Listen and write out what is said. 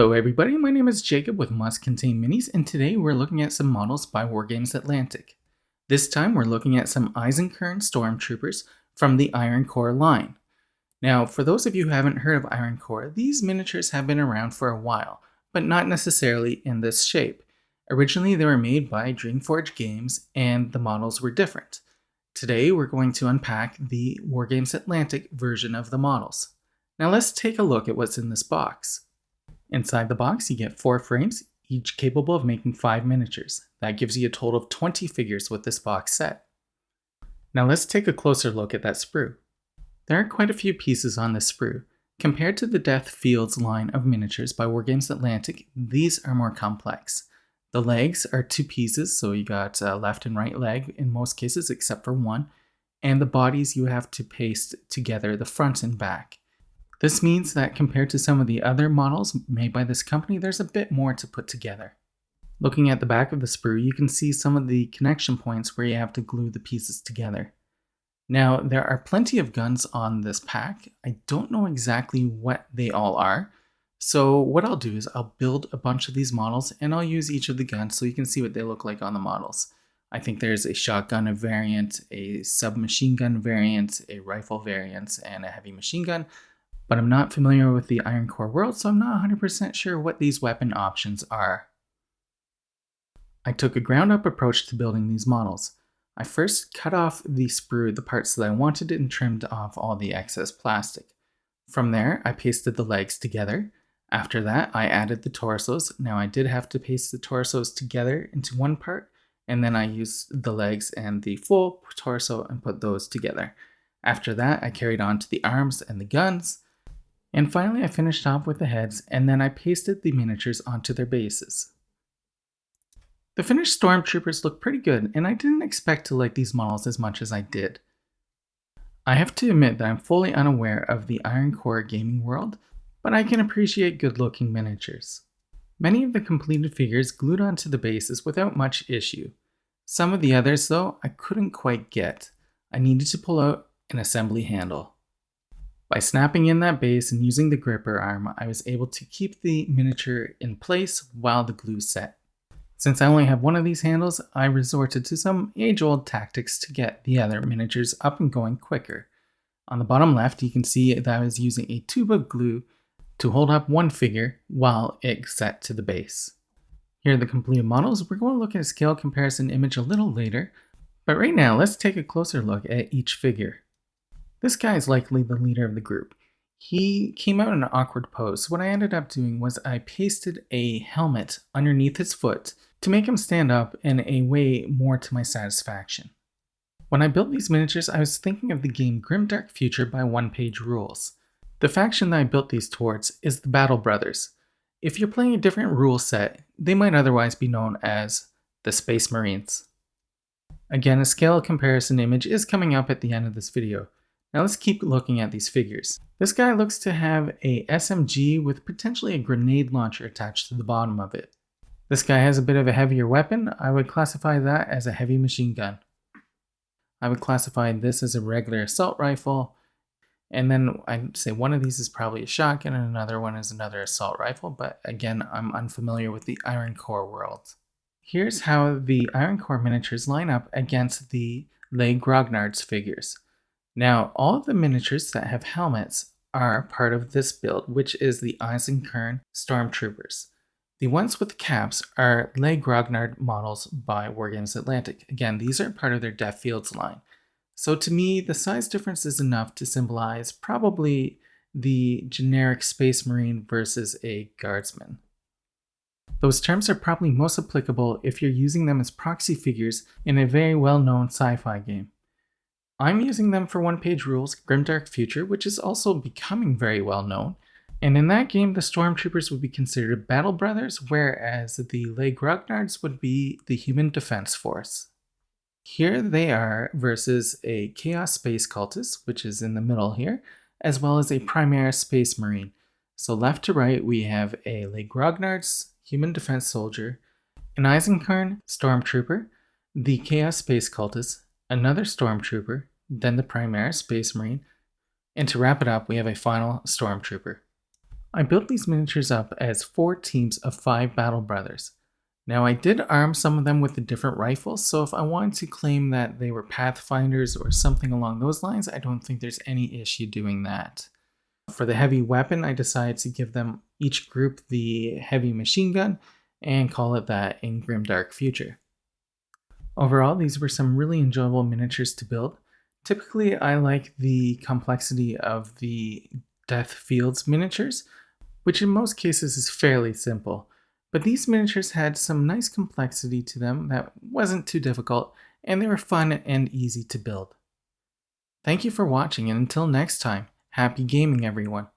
Hello everybody, my name is Jacob with Must Contain Minis, and today we're looking at some models by Wargames Atlantic. This time we're looking at some Eisenkern Stormtroopers from the Iron Core line. Now, for those of you who haven't heard of Iron Core, these miniatures have been around for a while, but not necessarily in this shape. Originally they were made by Dreamforge Games, and the models were different. Today we're going to unpack the Wargames Atlantic version of the models. Now let's take a look at what's in this box. Inside the box, you get 4 frames, each capable of making 5 miniatures. That gives you a total of 20 figures with this box set. Now let's take a closer look at that sprue. There are quite a few pieces on this sprue. Compared to the Death Fields line of miniatures by Wargames Atlantic, these are more complex. The legs are 2 pieces, so you got left and right leg in most cases except for one, and the bodies you have to paste together the front and back. This means that compared to some of the other models made by this company, there's a bit more to put together. Looking at the back of the sprue, you can see some of the connection points where you have to glue the pieces together. Now, there are plenty of guns on this pack. I don't know exactly what they all are, so what I'll do is I'll build a bunch of these models and I'll use each of the guns so you can see what they look like on the models. I think there's a shotgun variant, a submachine gun variant, a rifle variant, and a heavy machine gun. But I'm not familiar with the Iron Core world, so I'm not 100% sure what these weapon options are. I took a ground-up approach to building these models. I first cut off the sprue, the parts that I wanted, and trimmed off all the excess plastic. From there, I pasted the legs together. After that, I added the torsos. Now I did have to paste the torsos together into one part, and then I used the legs and the full torso and put those together. After that, I carried on to the arms and the guns. And finally I finished off with the heads, and then I pasted the miniatures onto their bases. The finished Stormtroopers look pretty good, and I didn't expect to like these models as much as I did. I have to admit that I'm fully unaware of the Iron Core gaming world, but I can appreciate good looking miniatures. Many of the completed figures glued onto the bases without much issue. Some of the others though, I couldn't quite get. I needed to pull out an assembly handle. By snapping in that base and using the gripper arm, I was able to keep the miniature in place while the glue set. Since I only have one of these handles, I resorted to some age-old tactics to get the other miniatures up and going quicker. On the bottom left, you can see that I was using a tube of glue to hold up one figure while it set to the base. Here are the completed models. We're going to look at a scale comparison image a little later, but right now let's take a closer look at each figure. This guy is likely the leader of the group. He came out in an awkward pose, so what I ended up doing was I pasted a helmet underneath his foot to make him stand up in a way more to my satisfaction. When I built these miniatures, I was thinking of the game Grimdark Future by One Page Rules. The faction that I built these towards is the Battle Brothers. If you're playing a different rule set, they might otherwise be known as the Space Marines. Again, a scale comparison image is coming up at the end of this video. Now let's keep looking at these figures. This guy looks to have a SMG with potentially a grenade launcher attached to the bottom of it. This guy has a bit of a heavier weapon. I would classify that as a heavy machine gun. I would classify this as a regular assault rifle. And then I'd say one of these is probably a shotgun and another one is another assault rifle. But again, I'm unfamiliar with the Iron Core world. Here's how the Iron Core miniatures line up against the Les Grognard's figures. Now, all of the miniatures that have helmets are part of this build, which is the Eisenkern Stormtroopers. The ones with caps are Les Grognard models by Wargames Atlantic. Again, these are part of their Death Fields line. So to me, the size difference is enough to symbolize probably the generic Space Marine versus a Guardsman. Those terms are probably most applicable if you're using them as proxy figures in a very well-known sci-fi game. I'm using them for One Page Rules, Grimdark Future, which is also becoming very well known. And in that game, the Stormtroopers would be considered Battle Brothers, whereas the Les Grognards would be the Human Defense Force. Here they are versus a Chaos Space Cultist, which is in the middle here, as well as a Primaris Space Marine. So left to right, we have a Les Grognard's Human Defense Soldier, an Eisenkern Stormtrooper, the Chaos Space Cultist, another Stormtrooper, then the Primaris Space Marine, and to wrap it up, we have a final Stormtrooper. I built these miniatures up as 4 teams of 5 Battle Brothers. Now I did arm some of them with the different rifles, so if I wanted to claim that they were Pathfinders or something along those lines, I don't think there's any issue doing that. For the heavy weapon, I decided to give them each group the heavy machine gun and call it that in Grimdark Future. Overall, these were some really enjoyable miniatures to build. Typically, I like the complexity of the Death Fields miniatures, which in most cases is fairly simple. But these miniatures had some nice complexity to them that wasn't too difficult, and they were fun and easy to build. Thank you for watching, and until next time, happy gaming everyone!